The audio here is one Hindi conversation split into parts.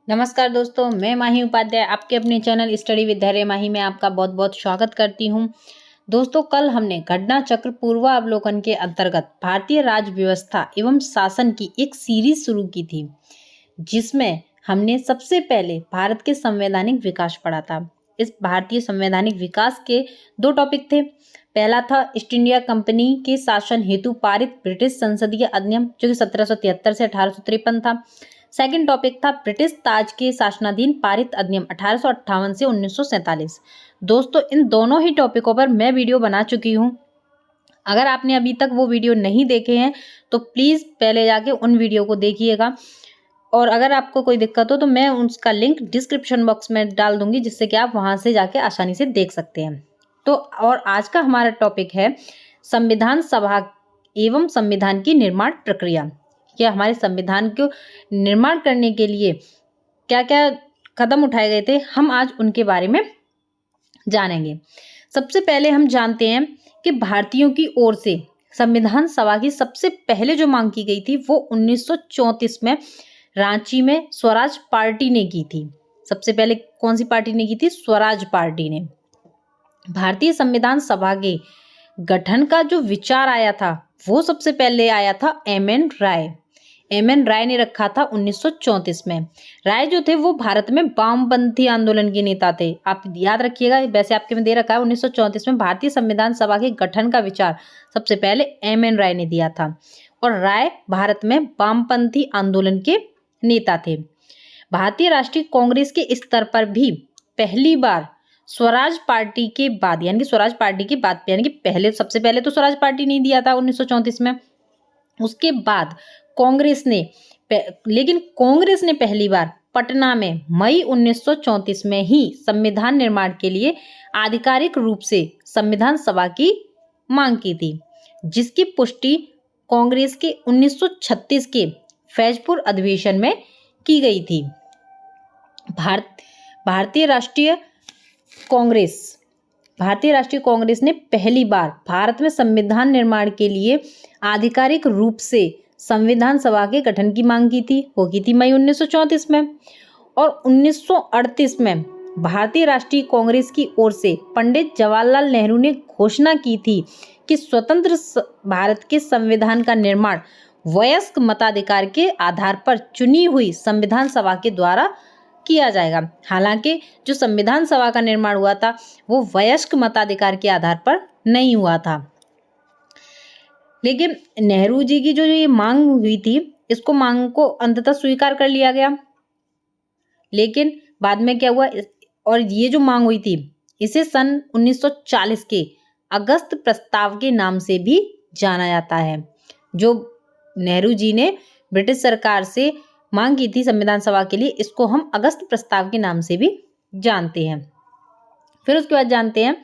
नमस्कार दोस्तों, मैं माही उपाध्याय आपके अपने चैनल स्टडी विद धैर्य माही में आपका बहुत बहुत स्वागत करती हूं। दोस्तों, कल हमने घटना चक्र पूर्वावलोकन के अंतर्गत भारतीय राज्य व्यवस्था एवं शासन की एक सीरीज शुरू की थी, जिसमें हमने सबसे पहले भारत के संवैधानिक विकास पढ़ा था। इस भारतीय संवैधानिक विकास के दो टॉपिक थे। पहला था ईस्ट इंडिया कंपनी के शासन हेतु पारित ब्रिटिश संसदीय अधिनियम, जो कि 1773 से 1853 था। सेकंड टॉपिक था ब्रिटिश ताज के शासनाधीन पारित अधिनियम 1858 से 1947। दोस्तों, इन दोनों ही टॉपिकों पर मैं वीडियो बना चुकी हूँ। अगर आपने अभी तक वो वीडियो नहीं देखे हैं तो प्लीज़ पहले जाके उन वीडियो को देखिएगा, और अगर आपको कोई दिक्कत हो तो मैं उसका लिंक डिस्क्रिप्शन बॉक्स में डाल दूंगी, जिससे कि आप वहाँ से जाके आसानी से देख सकते हैं। तो और आज का हमारा टॉपिक है संविधान सभा एवं संविधान की निर्माण प्रक्रिया। कि हमारे संविधान को निर्माण करने के लिए क्या क्या कदम उठाए गए थे, हम आज उनके बारे में जानेंगे। सबसे पहले हम जानते हैं कि भारतीयों की ओर से संविधान सभा की सबसे पहले जो मांग की गई थी वो 1934 में रांची में स्वराज पार्टी ने की थी। सबसे पहले कौन सी पार्टी ने की थी? स्वराज पार्टी ने। भारतीय संविधान सभा के गठन का जो विचार आया था वो सबसे पहले आया था एम.एन. राय। एम.एन. राय ने रखा था 1934 में। राय जो थे वो भारत में वामपंथी आंदोलन के नेता थे। आप याद रखिएगा, वैसे आपके में दे रखा है 1934 में भारतीय संविधान सभा के गठन का विचार सबसे पहले एम.एन. राय ने दिया था, और राय भारत में वामपंथी आंदोलन के नेता थे। भारतीय राष्ट्रीय कांग्रेस के स्तर पर भी पहली बार स्वराज पार्टी के बाद, यानी कि स्वराज पार्टी के बाद, यानी कि पहले सबसे पहले तो स्वराज पार्टी नहीं दिया था 1934 में, उसके बाद कांग्रेस ने, लेकिन कांग्रेस ने पहली बार पटना में मई 1934 में ही संविधान निर्माण के लिए आधिकारिक रूप से संविधान सभा की मांग की थी, जिसकी पुष्टि कांग्रेस के 1936 के फैजपुर अधिवेशन में की गई थी। भारतीय राष्ट्रीय कांग्रेस ने पहली बार भारत में संविधान निर्माण के लिए आधिकारिक रूप से संविधान सभा के गठन की मांग की थी। वो की थी मई 1934 में। और 1938 में भारतीय राष्ट्रीय कांग्रेस की ओर से पंडित जवाहरलाल नेहरू ने घोषणा की थी कि स्वतंत्र भारत के संविधान का निर्माण वयस्क मताधिकार के आधार पर चुनी हुई संविधान सभा के द्वारा किया जाएगा। हालांकि जो संविधान सभा का निर्माण हुआ था वो वयस्क मताधिकार के आधार पर नहीं हुआ था, लेकिन नेहरू जी की जो ये मांग हुई थी, इसको मांग को अंततः स्वीकार कर लिया गया। लेकिन बाद में क्या हुआ, और ये जो मांग हुई थी इसे सन 1940 के अगस्त प्रस्ताव के नाम से भी जाना जाता है। जो नेहरू जी ने ब्रिटिश सरकार से मांग की थी संविधान सभा के लिए, इसको हम अगस्त प्रस्ताव के नाम से भी जानते हैं। फिर उसके बाद जानते हैं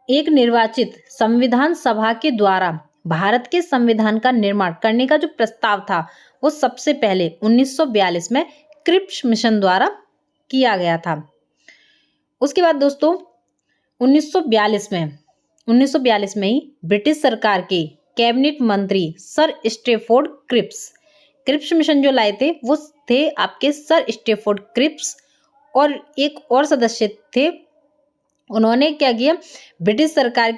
एक निर्वाचित संविधान सभा के द्वारा भारत के संविधान का निर्माण करने का जो प्रस्ताव था वो सबसे पहले 1942 में क्रिप्स मिशन द्वारा किया गया था। उसके बाद दोस्तों 1942 में ही ब्रिटिश सरकार के कैबिनेट मंत्री सर स्टैफोर्ड क्रिप्स मिशन जो लाए थे वो थे आपके सर स्टैफोर्ड क्रिप्स, और एक और सदस्य थे। उन्होंने क्या किया, ब्रिटिश सरकार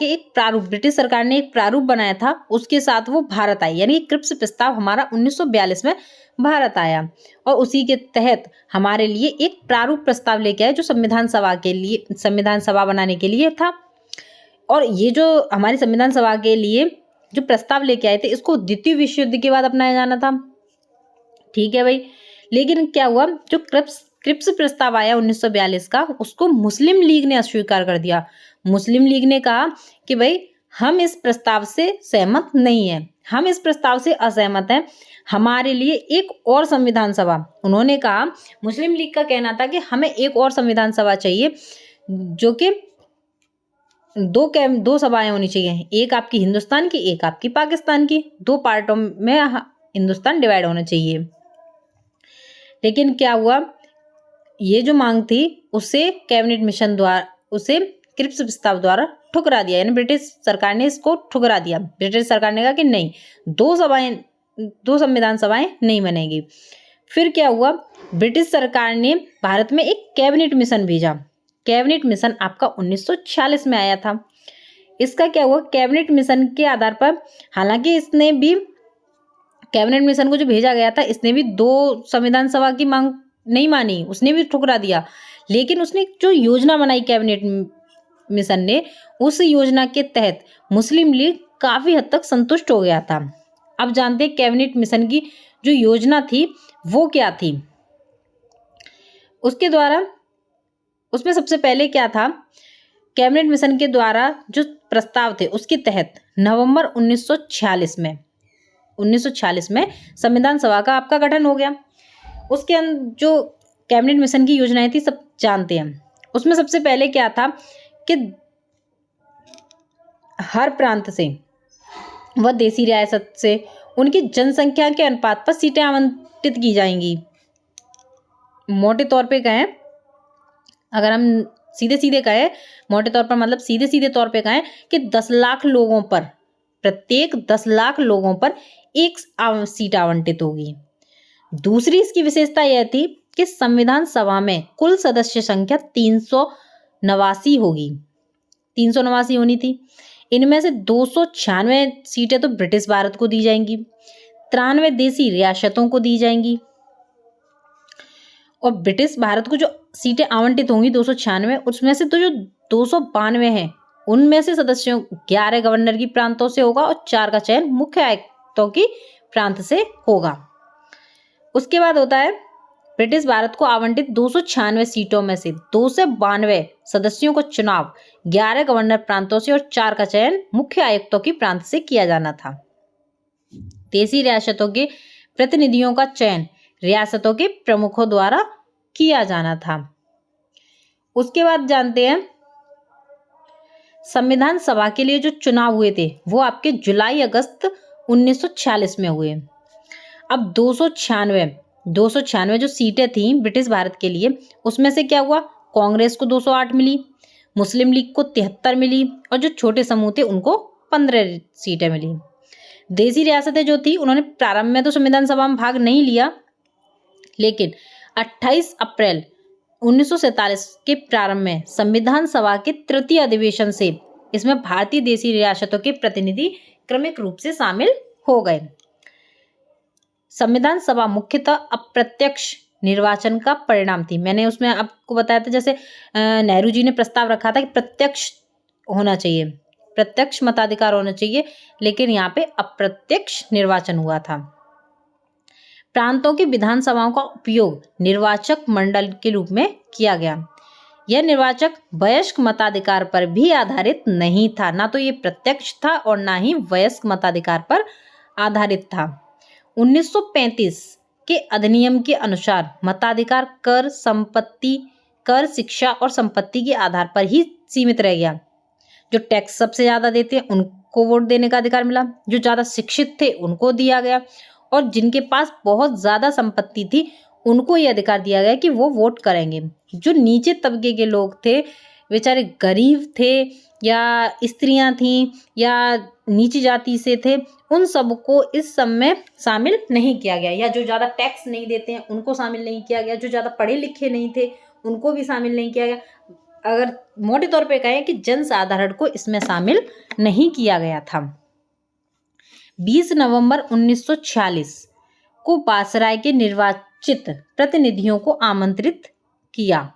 ने एक प्रारूप बनाया था, उसके साथ वो भारत आई, यानी क्रिप्स प्रस्ताव हमारा 1942 में भारत आया, और उसी के तहत हमारे लिए एक प्रारूप प्रस्ताव लेके आए जो संविधान सभा बनाने के लिए था। और ये जो हमारी संविधान सभा के लिए जो प्रस्ताव लेके आए थे, इसको द्वितीय विश्व युद्ध के बाद अपनाया जाना था। ठीक है भाई, लेकिन क्या हुआ, जो क्रिप्स प्रस्ताव आया 1942 का, उसको मुस्लिम लीग ने अस्वीकार कर दिया। मुस्लिम लीग ने कहा कि भाई हम इस प्रस्ताव से सहमत नहीं है, हम इस प्रस्ताव से असहमत हैं, हमारे लिए एक और संविधान सभा, उन्होंने कहा, मुस्लिम लीग का कहना था कि हमें एक और संविधान सभा चाहिए, जो कि दो सभाएं होनी चाहिए, एक आपकी हिंदुस्तान की, एक आपकी पाकिस्तान की, दो पार्टों में हिंदुस्तान डिवाइड होना चाहिए। लेकिन क्या हुआ, ये जो मांग थी उसे कैबिनेट मिशन द्वारा, उसे क्रिप्स प्रस्ताव द्वारा ठुकरा दिया, यानी ब्रिटिश सरकार ने इसको ठुकरा दिया। ब्रिटिश सरकार ने कहा कि नहीं, दो संविधान सभाएं नहीं बनेगी। फिर क्या हुआ, ब्रिटिश सरकार ने भारत में एक कैबिनेट मिशन भेजा। कैबिनेट मिशन आपका 1946 में आया था। इसका क्या हुआ, कैबिनेट मिशन के आधार पर, हालांकि इसने भी, कैबिनेट मिशन को जो भेजा गया था, इसने भी 2 संविधान सभा की मांग नहीं मानी, उसने भी ठुकरा दिया। लेकिन उसने जो योजना बनाई कैबिनेट मिशन ने, उस योजना के तहत मुस्लिम लीग काफी हद तक संतुष्ट हो गया था। अब जानते हैं कैबिनेट मिशन की जो योजना थी वो क्या थी। उसके द्वारा, उसमें सबसे पहले क्या था, कैबिनेट मिशन के द्वारा जो प्रस्ताव थे उसके तहत नवंबर 1946 में संविधान सभा का आपका गठन हो गया। उसके जो कैबिनेट मिशन की योजनाएं थी सब जानते हैं। उसमें सबसे पहले क्या था कि हर प्रांत से व देसी रियासत से उनकी जनसंख्या के अनुपात पर सीटें आवंटित की जाएंगी। मोटे तौर पे कहें, अगर हम सीधे सीधे कहें, मोटे तौर पर मतलब सीधे सीधे तौर पे कहें कि 10 लाख लोगों पर, प्रत्येक 10 लाख लोगों पर एक सीट आवंटित होगी। दूसरी इसकी विशेषता यह थी कि संविधान सभा में कुल सदस्य संख्या 389 होगी, 389 होनी थी। इनमें से 296 सीटें तो ब्रिटिश भारत को दी जाएंगी, 93 देसी रियासतों को दी जाएंगी। और ब्रिटिश भारत को जो सीटें आवंटित होंगी 296, उसमें से तो जो 292 हैं उनमें से सदस्यों 11 गवर्नर की प्रांतों से होगा और 4 का चयन मुख्य आयुक्तों की प्रांत से होगा। उसके बाद होता है, ब्रिटिश भारत को आवंटित 296 सीटों में से 292 सदस्यों को चुनाव 11 गवर्नर प्रांतों से और 4 का चयन मुख्य आयुक्तों की प्रांत से किया जाना था। देसी रियासतों के प्रतिनिधियों का चयन रियासतों के प्रमुखों द्वारा किया जाना था। उसके बाद जानते हैं, संविधान सभा के लिए जो चुनाव हुए थे वो आपके जुलाई अगस्त 1946 में हुए। अब 296 जो सीटें थी ब्रिटिश भारत के लिए, उसमें से क्या हुआ, कांग्रेस को 208 मिली, मुस्लिम लीग को 73 मिली और जो छोटे समूह थे उनको 15 सीटें मिली। देसी रियासतें जो थी उन्होंने प्रारंभ में तो संविधान सभा में भाग नहीं लिया, लेकिन 28 अप्रैल 1947 के प्रारंभ में संविधान सभा के तृतीय अधिवेशन से इसमें भारतीय देसी रियासतों के प्रतिनिधि क्रमिक रूप से शामिल हो गए। संविधान सभा मुख्यतः अप्रत्यक्ष निर्वाचन का परिणाम थी। मैंने उसमें आपको बताया था, जैसे नेहरू जी ने प्रस्ताव रखा था कि प्रत्यक्ष होना चाहिए, प्रत्यक्ष मताधिकार होना चाहिए, लेकिन यहाँ पे अप्रत्यक्ष निर्वाचन हुआ था। प्रांतों की विधानसभाओं का उपयोग निर्वाचक मंडल के रूप में किया गया। यह निर्वाचक वयस्क मताधिकार पर भी आधारित नहीं था, ना तो ये प्रत्यक्ष था और ना ही वयस्क मताधिकार पर आधारित था। 1935 के अधिनियम के अनुसार मताधिकार कर, संपत्ति कर, शिक्षा और संपत्ति के आधार पर ही सीमित रह गया। जो टैक्स सबसे ज्यादा देते हैं उनको वोट देने का अधिकार मिला, जो ज्यादा शिक्षित थे उनको दिया गया, और जिनके पास बहुत ज्यादा संपत्ति थी उनको ये अधिकार दिया गया कि वो वोट करेंगे। जो नीचे तबके के लोग थे, बेचारे गरीब थे या स्त्रियां थीं या नीची जाति से थे, उन सबको इस सब में शामिल नहीं किया गया, या जो ज़्यादा टैक्स नहीं देते हैं उनको शामिल नहीं किया गया, जो ज़्यादा पढ़े लिखे नहीं थे उनको भी शामिल नहीं किया गया। अगर मोटे तौर पे कहें कि जनसाधारण को इसमें शामिल नहीं किया गया था। 20 नवंबर 1946 को वायसराय के निर्वाचित प्रतिनिधियों को आमंत्रित किया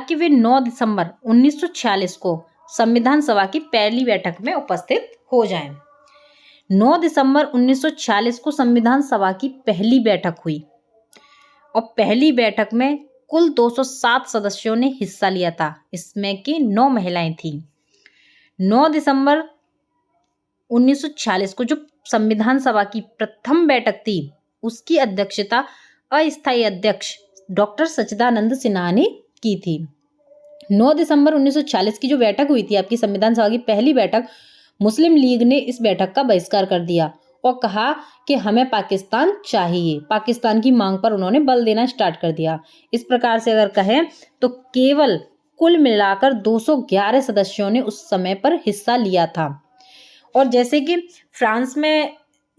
कि वे 9 दिसंबर 1946 को संविधान सभा की पहली बैठक में उपस्थित हो जाएं। 9 दिसंबर 1946 को संविधान सभा की पहली बैठक हुई और पहली बैठक में कुल 207 सदस्यों ने हिस्सा लिया था, इसमें की 9 महिलाएं थीं। 9 दिसंबर 1946 को जो संविधान सभा की प्रथम बैठक थी उसकी अध्यक्षता अस्थायी अध्यक्ष डॉक्टर सच्चिदानंद सिन्हा ने की थी। 9 दिसंबर 1946 की जो बैठक हुई थी आपकी संविधान सभा की पहली बैठक, मुस्लिम लीग ने इस बैठक का बहिष्कार कर दिया और कहा कि हमें पाकिस्तान चाहिए। पाकिस्तान की मांग पर उन्होंने बल देना स्टार्ट कर दिया। इस प्रकार से अगर कहें तो केवल कुल मिलाकर 211 सदस्यों ने उस समय पर हिस्सा लिया था। और जैसे कि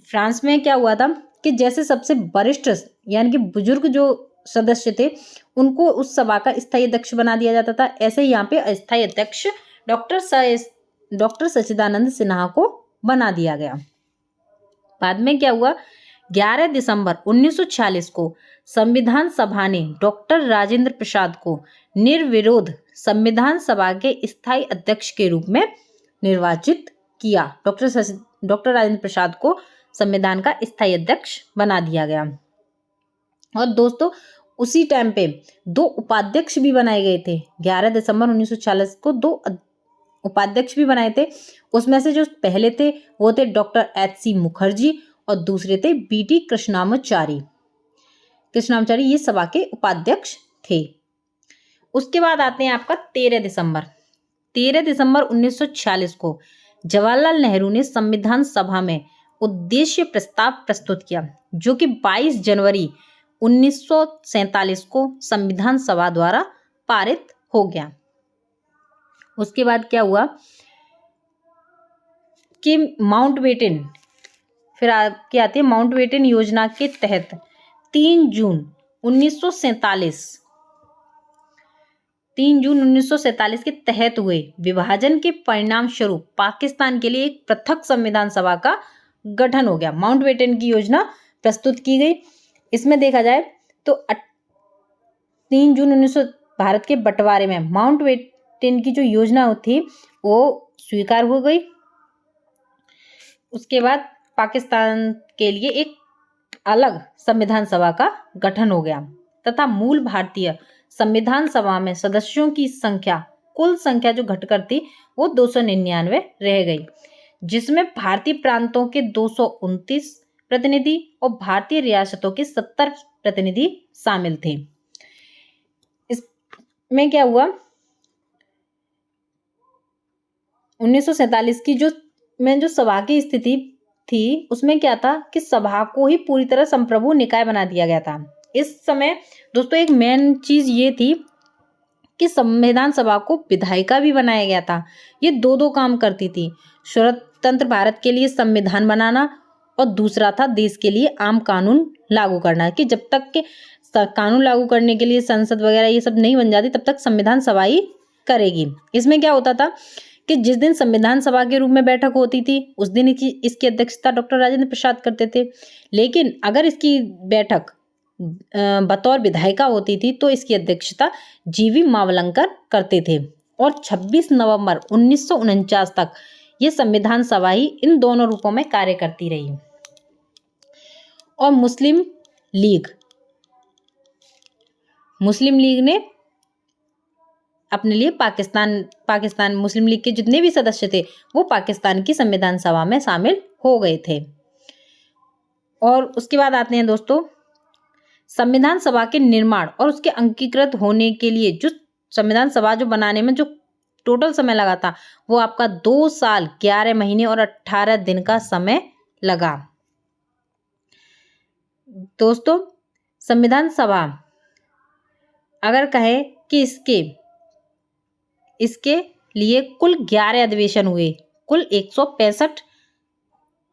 फ्रांस में क्या हुआ था कि जैसे सबसे वरिष्ठ यानी कि बुजुर्ग जो सदस्य थे उनको उस सभा का स्थायी अध्यक्ष बना दिया जाता था, ऐसे ही यहाँ पे अस्थायी अध्यक्ष डॉक्टर सच्चिदानंद सिन्हा को बना दिया गया। बाद में क्या हुआ, 11 दिसंबर 1946 को संविधान सभा ने डॉक्टर राजेंद्र प्रसाद को निर्विरोध संविधान सभा के स्थायी अध्यक्ष के रूप में निर्वाचित किया। डॉक्टर राजेंद्र प्रसाद को संविधान का स्थायी अध्यक्ष बना दिया गया। और दोस्तों उसी टाइम पे 2 उपाध्यक्ष भी बनाए गए थे। 11 दिसंबर 1946 को 2 उपाध्यक्ष भी बनाए थे। उसमें से जो पहले थे वो थे डॉक्टर HC मुखर्जी और दूसरे थे BT कृष्णामाचारी। ये सभा के उपाध्यक्ष थे। उसके बाद आते हैं आपका 13 दिसंबर 1946 को जवाहरलाल नेहरू ने संविधान सभा में उद्देश्य प्रस्ताव प्रस्तुत किया, जो कि 22 जनवरी 1947 को संविधान सभा द्वारा पारित हो गया। उसके बाद क्या हुआ कि माउंटबेटन, फिर आपकी आती है माउंटबेटन योजना के तहत 3 जून 1947 के तहत हुए विभाजन के परिणाम स्वरूप पाकिस्तान के लिए एक पृथक संविधान सभा का गठन हो गया। माउंटबेटन की योजना प्रस्तुत की गई। इसमें देखा जाए तो 3 जून 1900 भारत के बंटवारे में माउंटबेटन की जो योजना थी वो स्वीकार हो गई। उसके बाद पाकिस्तान के लिए एक अलग संविधान सभा का गठन हो गया तथा मूल भारतीय संविधान सभा में सदस्यों की संख्या, कुल संख्या जो घटकर थी वो 299 रह गई, जिसमें भारतीय प्रांतों के 229 प्रतिनिधि और भारतीय रियासतों के 70 प्रतिनिधि शामिल थे। इसमें क्या हुआ, 1947 की जो सभा की स्थिति थी उसमें क्या था कि सभा को ही पूरी तरह संप्रभु निकाय बना दिया गया था। इस समय दोस्तों एक मेन चीज ये थी कि संविधान सभा को विधायिका भी बनाया गया था। ये दो काम करती थी, स्वतंत्र भारत के लिए संविधान बनाना और दूसरा था देश के लिए आम कानून लागू करना, कि जब तक के कानून लागू करने के लिए संसद वगैरह ये सब नहीं बन जाती तब तक संविधान सभा ही करेगी। इसमें क्या होता था कि जिस दिन संविधान सभा के रूप में बैठक होती थी उस दिन इसकी अध्यक्षता डॉक्टर राजेंद्र प्रसाद करते थे, लेकिन अगर इसकी बैठक बतौर विधायिका होती थी तो इसकी अध्यक्षता GV मावलंकर करते थे। और 26 नवंबर 1949 तक ये संविधान सभा ही इन दोनों रूपों में कार्य करती रही। और मुस्लिम लीग ने अपने लिए पाकिस्तान मुस्लिम लीग के जितने भी सदस्य थे वो पाकिस्तान की संविधान सभा में शामिल हो गए थे। और उसके बाद आते हैं दोस्तों संविधान सभा के निर्माण और उसके अंगीकृत होने के लिए जो संविधान सभा जो बनाने में जो टोटल समय लगा था वो आपका 2 साल 11 महीने और 18 दिन का समय लगा। दोस्तों संविधान सभा अगर कहे कि इसके लिए कुल 11 अधिवेशन हुए, कुल 165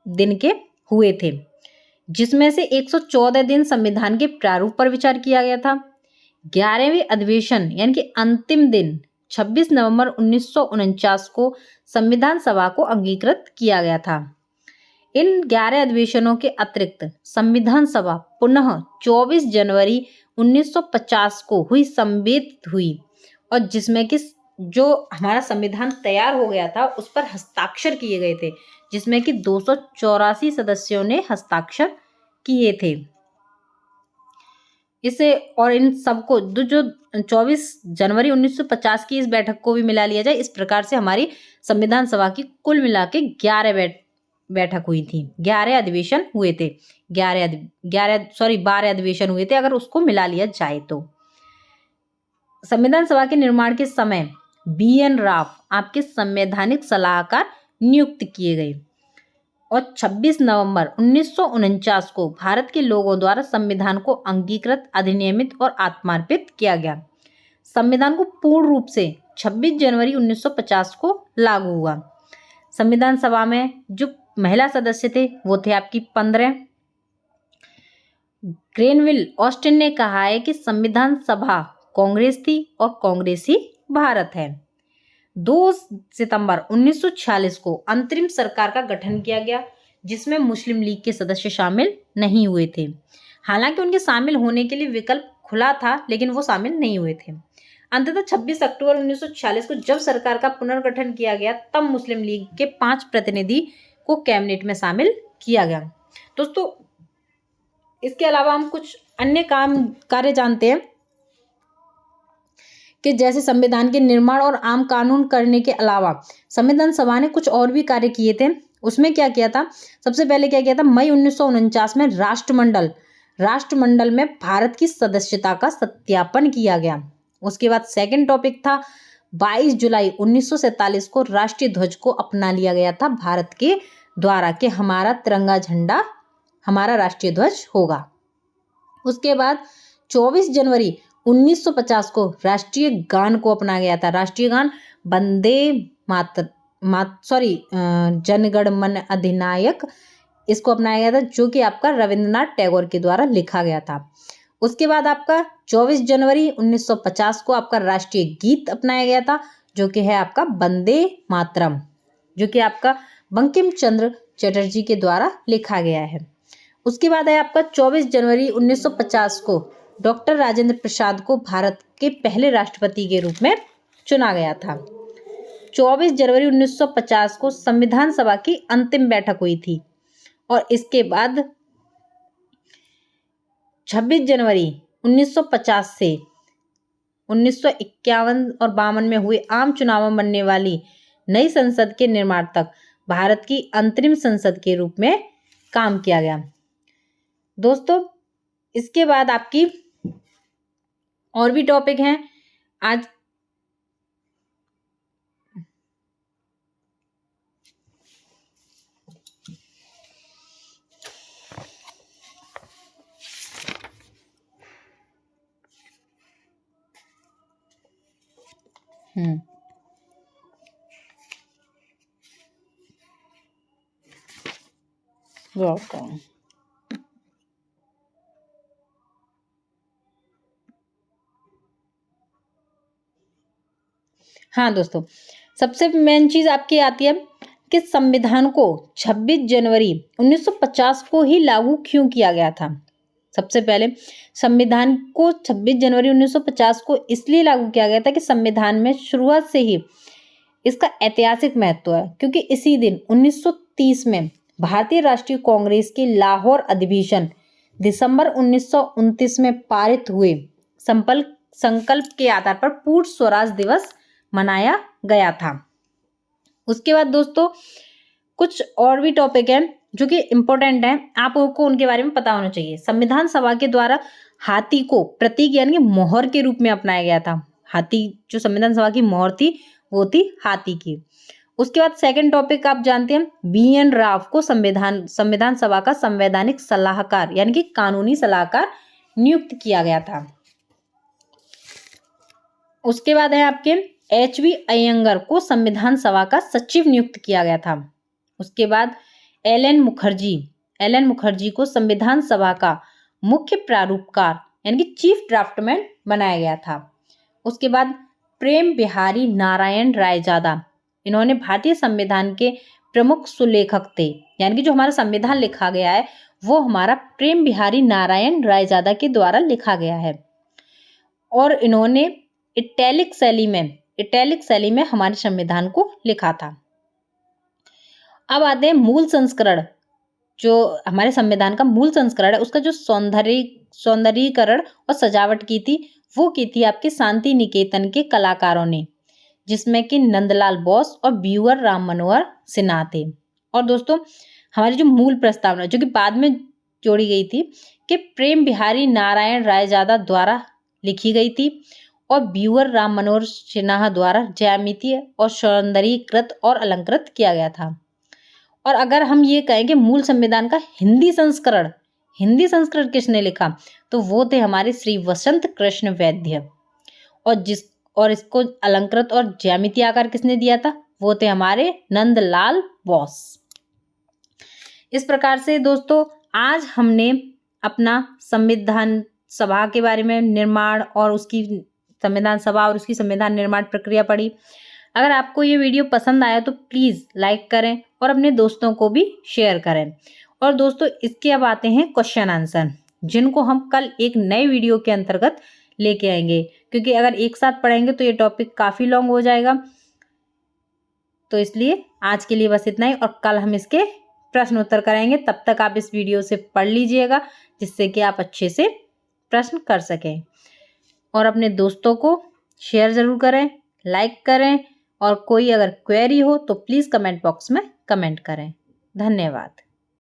दिन के हुए थे, जिसमें से 114 दिन संविधान के प्रारूप पर विचार किया गया था। 11वें अधिवेशन यानी कि अंतिम दिन 26 नवंबर 1949 को संविधान सभा को अंगीकृत किया गया था। इन 11 अधिवेशनों के अतिरिक्त संविधान सभा पुनः 24 जनवरी 1950 को संवेदित हुई और जिसमें कि जो हमारा संविधान तैयार हो गया था उस पर हस्ताक्षर किए गए थे, जिसमें कि 284 सदस्यों ने हस्ताक्षर किए थे। इसे और इन सबको जो 24 जनवरी 1950 की इस बैठक को भी मिला लिया जाए, इस प्रकार से हमारी संविधान सभा की कुल मिला के 11 बैठक हुई थी, 11 अधिवेशन हुए थे, 12 अधिवेशन हुए थे अगर उसको मिला लिया जाए तो। संविधान सभा के निर्माण के समय BN राव आपके संवैधानिक सलाहकार नियुक्त किए गए और 26 नवंबर 1949 को भारत के लोगों द्वारा संविधान को अंगीकृत, अधिनियमित और आत्मार्पित किया गया। संविधान को पूर्ण रूप से 26 जनवरी 1950 को लागू हुआ। संविधान सभा में जो महिला सदस्य थे वो थे आपकी 15। ग्रेनविल ऑस्टिन ने कहा है कि संविधान सभा कांग्रेस थी और कांग्रेस ही भारत है। 2 सितंबर 1946 को अंतरिम सरकार का गठन किया गया जिसमें मुस्लिम लीग के सदस्य शामिल नहीं हुए थे। हालांकि उनके शामिल होने के लिए विकल्प खुला था लेकिन वो शामिल नहीं हुए थे। अंततः 26 अक्टूबर 1946 को जब सरकार का पुनर्गठन किया गया तब मुस्लिम लीग के 5 प्रतिनिधि को कैबिनेट में शामिल किया गया। दोस्तों इसके अलावा हम कुछ अन्य कार्य जानते हैं कि जैसे संविधान के निर्माण और आम कानून करने के अलावा संविधान सभा ने कुछ और भी कार्य किए थे। उसमें क्या किया था, सबसे पहले क्या किया था, मई 1949 में राष्ट्रमंडल में भारत की सदस्यता का सत्यापन किया गया। उसके बाद सेकंड टॉपिक था 22 जुलाई 1947 को राष्ट्रीय ध्वज को अपना लिया गया था भारत के द्वारा कि हमारा तिरंगा झंडा हमारा राष्ट्रीय ध्वज होगा। उसके बाद 24 जनवरी 1950 को राष्ट्रीय गान को अपनाया गया था। राष्ट्रीय गान वंदे जनगण मन अधिनायक इसको अपनाया गया था जो कि आपका रविंद्रनाथ टैगोर के द्वारा लिखा गया था। उसके बाद आपका 24 जनवरी 1950 को आपका राष्ट्रीय गीत अपनाया गया था जो कि है आपका वंदे मातरम जो कि आपका बंकिम चंद्र चटर्जी के द्वारा लिखा गया है। उसके बाद है आपका 24 जनवरी 1950 को डॉक्टर राजेंद्र प्रसाद को भारत के पहले राष्ट्रपति के रूप में चुना गया था। 24 जनवरी 1950 को संविधान सभा की अंतिम बैठक हुई थी और इसके बाद 26 जनवरी 1950 से 1951 और 52 में हुए आम चुनाव में बनने वाली नई संसद के निर्माण तक भारत की अंतरिम संसद के रूप में काम किया गया। दोस्तों इसके बाद आपकी और भी टॉपिक हैं आज हाँ दोस्तों, सबसे मेन चीज आपकी आती है कि संविधान को 26 जनवरी 1950 को ही लागू क्यों किया गया था। सबसे पहले संविधान को 26 जनवरी 1950 को इसलिए लागू किया गया था कि संविधान में शुरुआत से ही इसका ऐतिहासिक महत्व है क्योंकि इसी दिन 1930 में भारतीय राष्ट्रीय कांग्रेस के लाहौर अधिवेशन दिसंबर 1929 में पारित हुए संकल्प के आधार पर पूर्ण स्वराज दिवस मनाया गया था। उसके बाद दोस्तों कुछ और भी टॉपिक हैं जो कि इम्पोर्टेंट हैं, आपको उनके बारे में पता होना चाहिए। संविधान सभा के द्वारा हाथी को प्रतीक यानी कि मोहर के रूप में अपनाया गया था। हाथी जो संविधान सभा की मोहर थी वो थी हाथी की। उसके बाद सेकंड टॉपिक आप जानते हैं BN राव को संविधान सभा का संवैधानिक सलाहकार यानी कि कानूनी सलाहकार नियुक्त किया गया था। उसके बाद है आपके HV अयंगर को संविधान सभा का सचिव नियुक्त किया गया था। उसके बाद LN मुखर्जी को संविधान सभा का मुख्य प्रारूपकार यानी कि चीफ ड्राफ्टमैन बनाया गया था। उसके बाद प्रेम बिहारी नारायण रायजादा, इन्होंने भारतीय संविधान के प्रमुख सुलेखक थे यानी कि जो हमारा संविधान लिखा गया है वो हमारा प्रेम बिहारी नारायण रायजादा के द्वारा लिखा गया है और इन्होंने इटैलिक शैली में हमारे संविधान को लिखा था। अब आते हैं मूल संस्करण, जो हमारे संविधान का मूल संस्करण है उसका जो सौंदर्यीकरण और सजावट की थी वो की थी आपके शांति निकेतन के कलाकारों ने, जिसमें कि नंदलाल बोस और व्यूअर राम मनोहर सिन्हा थे। और दोस्तों हमारी जो मूल प्रस्तावना जो कि बाद में जोड़ी गई थी कि प्रेम बिहारी नारायण रायजादा द्वारा लिखी गई थी और व्यूअर राम मनोहर सिन्हा द्वारा ज्यामितीय और सौंदर्यीकृत और अलंकृत किया गया था। और अगर हम ये कहें कि मूल संविधान का हिंदी संस्करण किसने लिखा तो वो थे हमारे श्री वसंत कृष्ण वैद्य और इसको अलंकृत और ज्यामितीय आकार किसने दिया था वो थे हमारे नंदलाल बोस। इस प्रकार से दोस्तों आज हमने अपना संविधान सभा के बारे में निर्माण और उसकी संविधान सभा और उसकी संविधान निर्माण प्रक्रिया पढ़ी। अगर आपको ये वीडियो पसंद आया तो प्लीज़ लाइक करें और अपने दोस्तों को भी शेयर करें। और दोस्तों इसके अब आते हैं क्वेश्चन आंसर, जिनको हम कल एक नए वीडियो के अंतर्गत लेके आएंगे, क्योंकि अगर एक साथ पढ़ेंगे तो ये टॉपिक काफ़ी लॉन्ग हो जाएगा। तो इसलिए आज के लिए बस इतना ही, और कल हम इसके प्रश्न उत्तर कराएंगे। तब तक आप इस वीडियो से पढ़ लीजिएगा, जिससे कि आप अच्छे से प्रश्न कर सकें। और अपने दोस्तों को शेयर ज़रूर करें, लाइक करें, और कोई अगर क्वेरी हो तो प्लीज़ कमेंट बॉक्स में कमेंट करें। धन्यवाद।